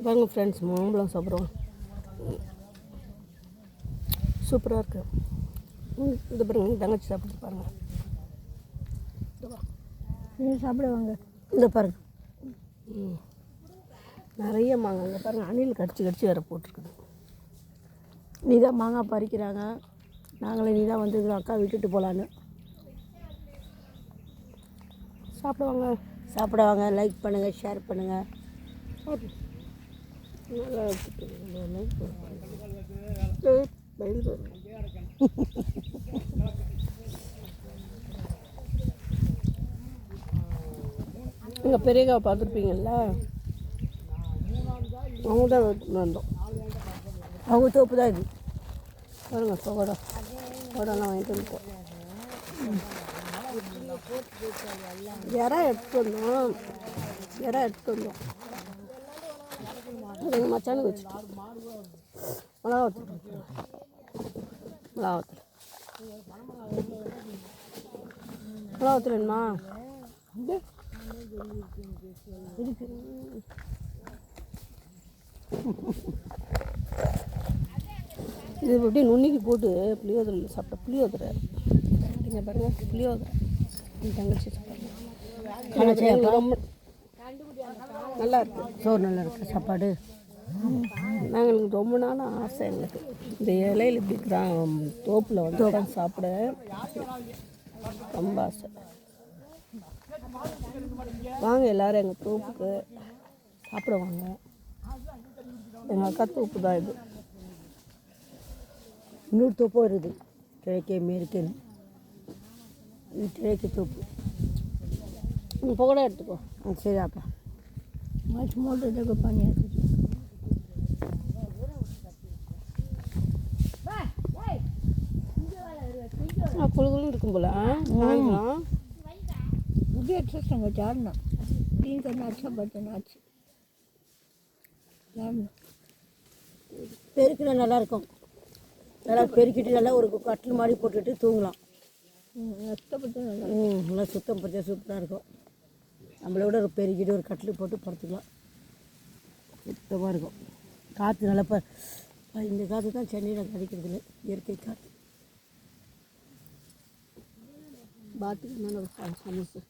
வாங்க ஃப்ரெண்ட்ஸ், மாம்பழம் சாப்பிட்றோம். சூப்பராக இருக்கு. இது பாருங்க, தங்கச்சி சாப்பிட்டு பாருங்கள். நீங்கள் சாப்பிடுவாங்க. இந்த பாருங்க, நிறைய மாங்காய். இங்கே பாருங்கள், அணில் கடிச்சு வேறு போட்டிருக்குது. நீ தான் மாங்காய் பறிக்கிறாங்க, நாங்களே நீ தான் வந்து அக்கா விட்டுட்டு போகலான்னு. சாப்பிடுவாங்க. லைக் பண்ணுங்கள், ஷேர் பண்ணுங்கள். எங்கள் பெரியக்காவை பார்த்துருப்பீங்கள்ல, அவங்க தான் வந்தோம். அவங்க தோப்பு தான் இது. பாருங்க, சோடெல்லாம் வாங்கிட்டு வந்துட்டோம். இறா எடுத்துட்டு வந்தோம். எங்கள் மச்சானுக்கு வச்சுட்டோம். மிளகாத்தூள் வேணுமா? இருக்கு. இது அப்படியே நுண்ணிக்கு போட்டு புளியோதரை சாப்பிட்டா புளியோதரை. இங்கே பாருங்கள், புளியோதரை என் தங்கச்சி சாப்பிட்றேன். ரொம்ப நல்லா இருக்குது. சோறு நல்லா இருக்குது. சாப்பாடு நாங்களுக்கு ரொம்ப நாள் ஆசை. எங்களுக்கு இந்த இலையில் இப்படி தோப்பில் வந்து உட்காந்து சாப்பிட ரொம்ப ஆசை. வாங்க எல்லோரும் எங்கள் தோப்புக்கு சாப்பிடுவாங்க. எங்கள் அக்கா தோப்பு தான் இது. இன்னொரு தோப்பும் இருக்குது, கிழக்கே மேற்கேன்னு. இது கிழக்கு தோப்பு. இப்போ கூட எடுத்துக்கோ. சரி அப்பா. மாச்சு மோட்டருக்கு பண்ணியாச்சு. குழுகுலும் இருக்கும் போல. வாங்கலாம். मुझे अच्छा समझ ना 3 करना अच्छा बर्तन ஆச்சு. பெருக்கினா நல்லாயிருக்கும். நல்லா பெருக்கிட்டு நல்லா ஒரு கட்டில் மாதிரி போட்டுட்டு தூங்கலாம். நல்லா சுத்தம் பற்றியா சூப்பராக இருக்கும். நம்மளை விட ஒரு பெருக்கிட்டு ஒரு கட்டில் போட்டு படுத்துக்கலாம். சுத்தமாக இருக்கும். காற்று நல்லா இந்த காற்று தான் சென்னையில் கிடைக்கிறது இல்லை, இயற்கை காற்று. பாத்துக்கு மேலே சமோசா.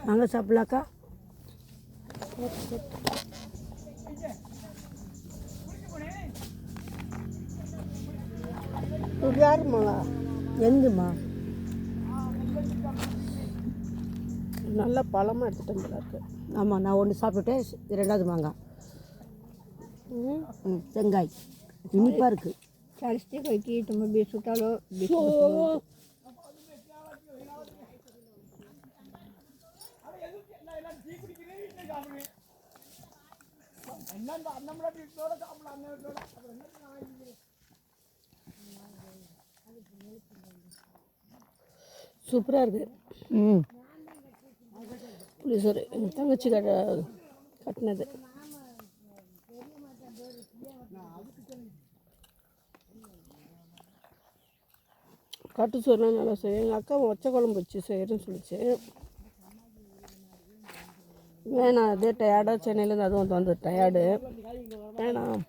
நாங்கள் சாப்பிட்லாக்கா. யாருமா? எங்கம்மா? நல்லா பழமாக எடுத்துகிட்டு வந்துருக்கு. ஆமாம், நான் ஒன்று சாப்பிட்டுட்டேன். 2வது மாங்காய். செங்காய் இனிப்பாக இருக்குது. சாலிஸ்டே வைக்கி தும்ப பீசுட்டாலோ சூப்பராக இருக்குது. புளிசோறு எங்கள் தங்கச்சி கட்டினது. கட்டு சோறுலாம் நல்லா செய்யும். எங்கள் அக்கா ஒச்சை குழம்பு வச்சு செய்கிறேன்னு சொல்லிச்சு. வேணாம், அதே டயர்டாக சென்னையிலேருந்து அதுவும் வந்து டயர்டு. வேணாம்,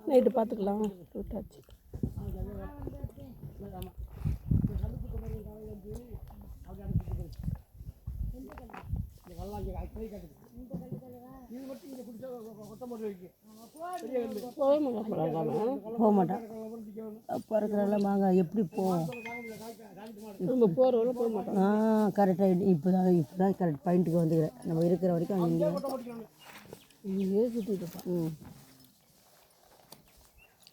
நைட்டு பார்த்துக்கலாம் விட்டாச்சு. போக மாட்டான். அப்போ இருக்கிறனால மாங்காய் எப்படி போவோம்? நம்ம போகிறவரை போக மாட்டோம். கரெக்டாக இப்போ தான் கரெக்ட் பாயிண்ட்டுக்கு வந்துக்கிறேன். நம்ம இருக்கிற வரைக்கும் இங்கேயே சுற்றிட்டு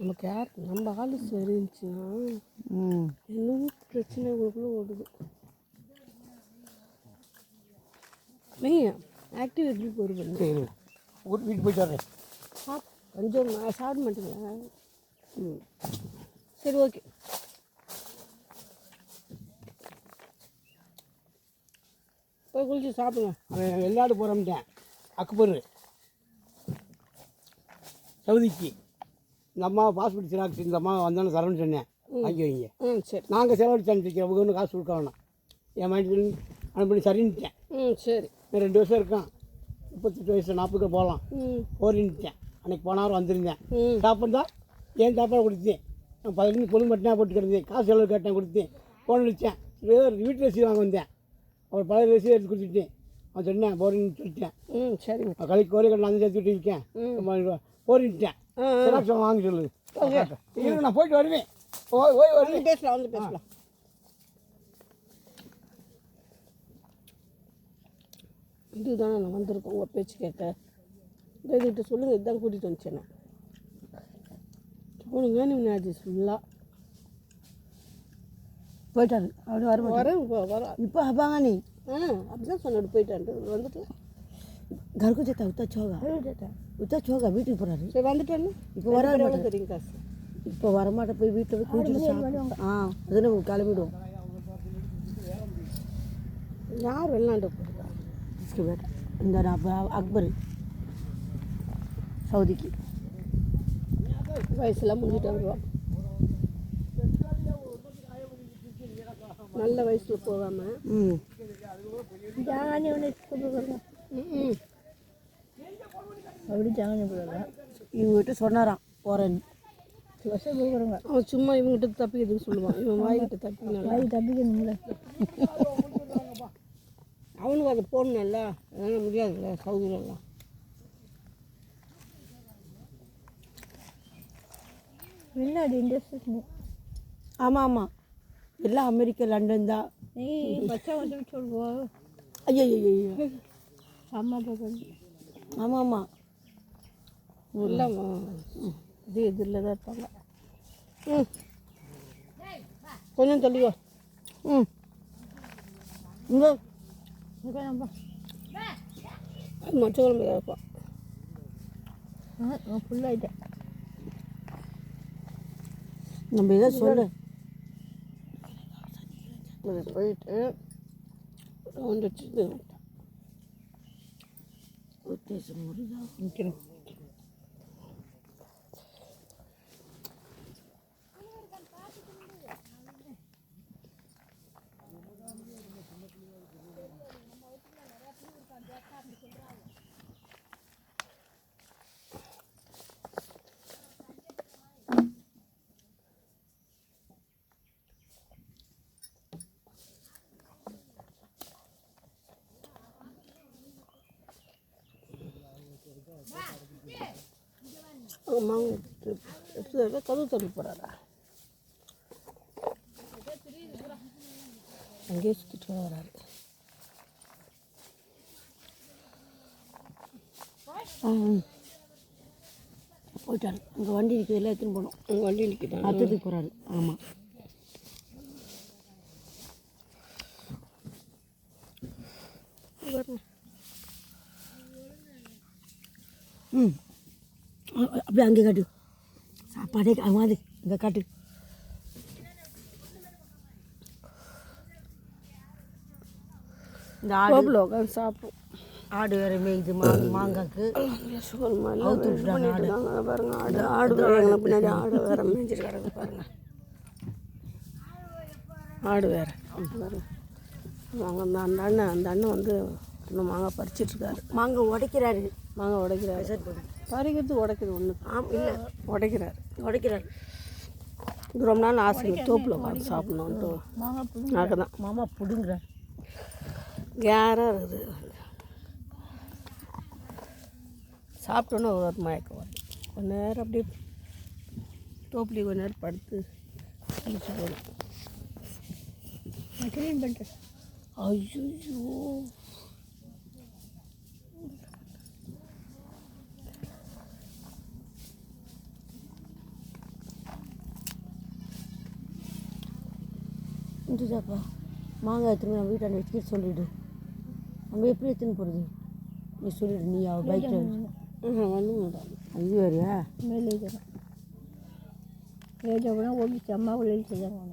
நமக்கு யார் நம்ம ஆள் சரி இருந்துச்சுன்னா இன்னும் பிரச்சனைகளுக்குள்ளே ஓடுது. நீங்கள் ஆக்டிவ் எப்படி போடுவீங்க? வீட்டுக்கு போயிட்டு வரேன். கொஞ்சம் சாப்பிட மாட்டீங்களா? சரி, ஓகே. போய் குளிச்சு சாப்பிடுங்க. அவன் வெளிநாடு போகிறோம்ட்டேன். அக்பர் சவுதிக்கு இந்த அம்மா பாஸ்போர்ட் சிராக்ஸ் இந்த அம்மா வந்தோன்னு தரேன்னு சொன்னேன். வாங்கி வைங்க. சரி. நாங்கள் செலவழிச்சு அனுப்பிச்சிக்கிறோம். அவங்க ஒன்றும் காசு கொடுக்க வேணாம். என் மைண்டில் அனுப்பி சரின்னுட்டேன். சரி. இன்னும் 2 வருஷம் இருக்கான். 38 வயசு 40 போகலாம். போரின்ட்டேன். அன்றைக்கி போனாரும் வந்திருந்தேன். சாப்பிட்டு தான் ஏன் சாப்பாடு கொடுத்தேன். நான் 15 பொழுது மட்டும் போட்டு கிடந்தேன். காசு செலவு கேட்டேன் கொடுத்தேன். ஃபோன் அடித்தேன். வீட்டு ரசீது வாங்க வந்தேன். அவர் பழைய ரசீது எடுத்து கொடுத்துட்டேன். அவன் சொன்னேன் போரின்னு சொல்லிட்டேன். சரி. கலைக்கு கோரி கட்டணம் அந்த சேர்த்து விட்டு இருக்கேன். போரின்ட்டேன். சிராக்ஸ் வாங்க சொல்லு. நான் போயிட்டு வருவேன். ஓய் வருவேன். பேசலாம், வந்து பேசலாம். இதுதானே நான் வந்திருக்கோம் உங்கள் பேச்சு கேட்க. இதுகிட்ட சொல்லுங்கள், இதுதான் கூட்டிகிட்டு வந்துச்சேன் நான். போனுங்க நீ ஆச்சு ஃபுல்லாக போயிட்டாரு. அப்படி வர வரேன். இப்போ வரேன். இப்போ அப்பாங்க நீ அப்படிதான் சொன்னாடு போயிட்டான்ட்டு வந்துட்டு கருக்கு சேர்த்தா உத்தா சோகா வீட்டுக்கு போகிறாரு. சரி வந்துட்டேன்னு இப்போ வர தெரியும் காசு. இப்போ வரமாட்டேன். போய் வீட்டில் போய் குளிச்சுட்டு அது நம்ம கிளம்பிடுவோம். யார் வெளிநாட்டு போகிறா? இந்த அக்பர் சவுதிக்கு வயசுலாம் முடிஞ்சிட்டு வருவான். நல்ல வயசில் போகாமல் ஜானி ஒன்று அப்படி ஜானி போடுறேன். இவங்ககிட்ட சொன்னாரான் போகிறேன்னு. வருஷம் போகிறோங்க. அவன் சும்மா இவங்ககிட்ட தப்பிக்கிறதுக்கு சொல்லுவான். இவன் வாய்கிட்ட தப்பிக்கணும்ல. அவனுக்கு அதை போடணும்ல. அதனால் முடியாதுல்ல சவுதியிலலாம். வெளிநாடு இண்டஸ்ட்ரி. ஆமாம் ஆமாம், எல்லாம் அமெரிக்கா லண்டன் தான். பச்சை வந்து சொல்லுவோம். ஐயோ ஐயோ ஆமாம் ஆமாம் ஆமாம், எல்லாம் இது இதில் தான் இருப்பாங்க. கொஞ்சம் தள்ளிவா. இங்கே அது மொச்ச குழம்பு இருப்பான். ஃபுல்லாகிட்டேன். நம்ம எதாவது சொல்லு. அது போயிட்டு ரவுண்ட் வச்சுட்டு நிற்கணும். எடுத்து கதவு தள்ளி போகிறாரா? அங்கேயே சுற்றிட்டு வராரு. போயிட்டாரு. அங்கே வண்டி நிற்கிது, எல்லாம் எடுத்துன்னு போனோம். உங்கள் வண்டி நிற்கிட்டான். அத்துக்கு போகிறாரு. ஆமாம். அப்படியே அங்கே காட்டு. சாப்பாடே மாதிரி இங்கே காட்டு. இந்த ஆடு உட்காந்து சாப்பிடும். ஆடு வேறு மேய்து மாங்காய்க்கு பாருங்க. ஆடு வேற பின்னாடி ஆடு வேற மேய்ஞ்சிட்டு கிடக்கு பாருங்க. ஆடு வேற பாருங்க. அந்த அண்ணன் வந்து இன்னும் மாங்காய் பறிச்சிட்ருக்காரு. மாங்காய் உடைக்கிறாரு. மாங்காய் உடைக்கிறாரு. பறிக்கிறது உடைக்கிறது ஒன்று இல்லை, உடைக்கிறாரு. இது ரொம்ப நாள் ஆசை தோப்பில் உட்காந்து சாப்பிட்ணுன்ட்டு. அதுதான் மாமா பிடுங்குறாரு. கேராக இருக்குது. சாப்பிட்டோன்னே ஒரு மயக்கம் வருது. கொஞ்ச நேரம் அப்படியே தோப்புலேயே கொஞ்ச நேரம் படுத்து கழிச்சு போகணும். க்ளீன் பண்ணுறேன். ஐயோ இந்துதாப்பா, மாங்காய் எடுத்துன்னு நம்ம வீட்டாண்ட வச்சுக்கிட்டு சொல்லிவிடு. நம்ம எப்படி எடுத்துன்னு போகிறது நீ சொல்லிவிடு. நீ அவள் பைக்கில் வந்து இது வேறையா மேலே லேஜாக ஓடிச்சு. அம்மா உள்ளே செய்யாங்க.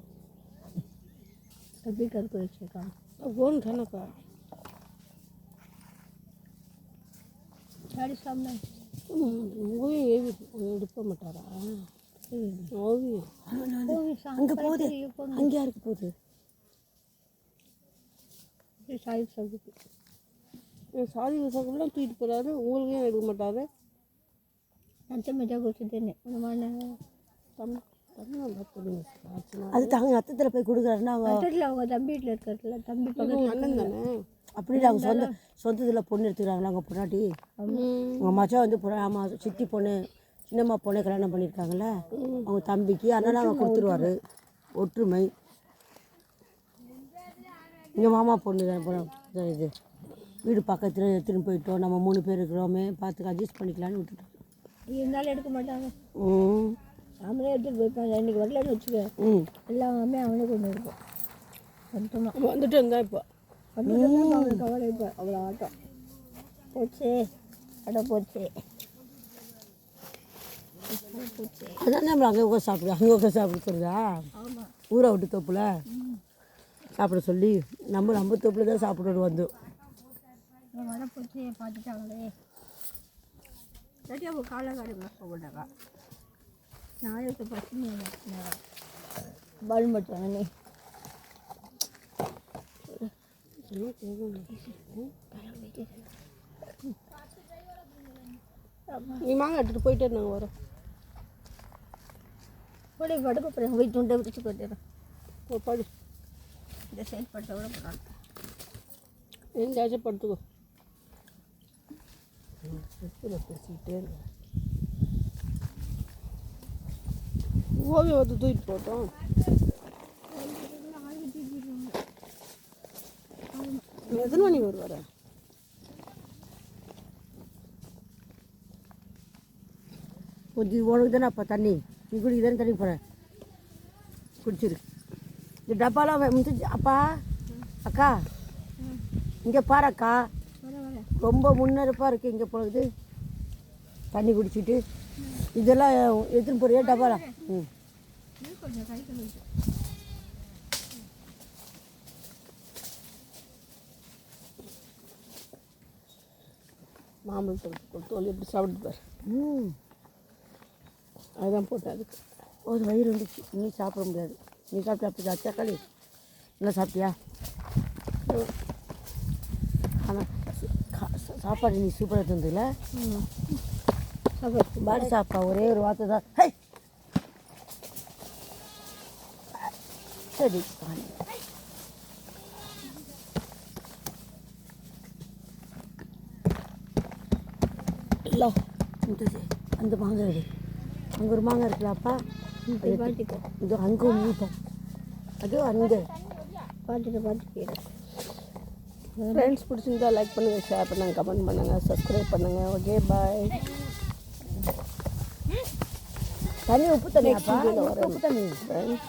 எப்படி கருக்கு வச்சுருக்காங்க. ஃபோன் தானேக்கா. ஓவியம் எடுக்க மாட்டாரா? ஓவியம் அங்கே போகுது, அங்கே யாருக்கு போகுது? சாதி விசாக்குலாம் தூக்கிட்டு போகிறாரு, உங்களுக்கு ஏன் எடுக்க மாட்டாரு? அது தாங்க அத்தத்தில் போய் கொடுக்குறாருன்னா அவங்க தம்பி வீட்டில் இருக்கிறதுல தம்பி அண்ணன் தானே. அப்படி அவங்க சொந்தத்தில் பொண்ணு எடுத்துக்கிறாங்களா அவங்க பொண்ணாட்டி? உங்கள் மச்சான் வந்து ஆமாம் சித்தி பொண்ணு சின்னம்மா பொண்ணு கல்யாணம் பண்ணியிருக்காங்கல்ல, அவங்க தம்பிக்கு அதனால் அவங்க கொடுத்துருவாரு. ஒற்றுமை. எங்கள் மாமா பொண்ணு தான் இது. வீடு பக்கத்தில் எடுத்துன்னு போயிட்டோம், நம்ம 3 பேர் இருக்கிறோமே, பார்த்து அட்ஜஸ்ட் பண்ணிக்கலான்னு விட்டுட்டோம். இருந்தாலும் எடுக்க மாட்டாங்க. அவங்களே எடுத்துகிட்டு போய்ப்பாங்க. இன்றைக்கி வரலன்னு வச்சுக்க, எல்லாமே அவனே கொண்டு இருக்கும். கொஞ்சமாக வந்துட்டு இருந்தா இப்போ அவனுக்கு கவலை. இப்போ அவ்வளோ ஆட்டம் போச்சு, அடை போச்சு. அதான் நம்ம அங்கே உட்காந்து சாப்பிடுவோம், அங்கே உட்காந்து சாப்பிடுறதா? ஆமாம், ஊரை விட்டு தோப்பில் சாப்பிட சொல்லி நம்ம தோப்பில் தான் சாப்பிட்டு வந்தோம். வடை போச்சு பார்த்துட்டாங்களே. இல்லாட்டி அவங்க காலக்காரி போட்டாக்கா நாளைக்கு பிரச்சனை பலன் பட்டாங்கண்ணே. நீ மாங்காய் எடுத்துகிட்டு போயிட்டே நாங்கள் வரோம். போய் படுக்க போகிறேன், போய் துண்டை பிடிச்சி போட்டுறேன். படு, இந்த சைட் படுத்த விட போகிறாங்க. எங்கேயாச்சும் படுத்துக்கோ. பேசிக்கிட்டே ஓவியம் வந்து தூக்கிட்டு போட்டோம். எத்தனை மணி வருவார? கொஞ்சம் உனக்கு தானே அப்போ தண்ணி, நீ குடிக்க தானே தண்ணி போகிறேன், குடிச்சிரு. இந்த டப்பாலாம் முடிஞ்சு. அப்பா அக்கா இங்கே பாரு அக்கா, ரொம்ப முன்னெடுப்பாக இருக்குது இங்கே போகுது. தண்ணி குடிச்சிட்டு இதெல்லாம் எடுத்துன்னு போறியா டப்பாலாம்? மாம்பழத்தை தோல் எப்படி சாப்பிட்டுப்பார். அதுதான் போட்டேன். அதுக்கு ஒரு வயிறு வந்துச்சு, நீ சாப்பிட முடியாது. நீ சாப்பிட்டா அப்படி தக்காளி நல்லா சாப்பிட்டியா? ஆனால் சாப்பாடு நீ சூப்பராக தந்துல. பாடி சாப்பிட்டா ஒரே ஒரு வார்த்தை தான். ஹை சரி இல்லை அந்த மாங்காய் எடு. அங்கே ஒரு மாங்காய் இருக்குல்லப்பா, இது அங்கே மூட்டை, அது அங்கே பார்த்துட்டு ஃப்ரெண்ட்ஸ் பிடிச்சிருந்தா லைக் பண்ணுங்கள், ஷேர் பண்ணுங்கள், கமெண்ட் பண்ணுங்கள், சப்ஸ்கிரைப் பண்ணுங்கள். Okay bye. தண்ணி உப்பு தண்ணி, உப்பு தண்ணி ஃப்ரெண்ட்ஸ்.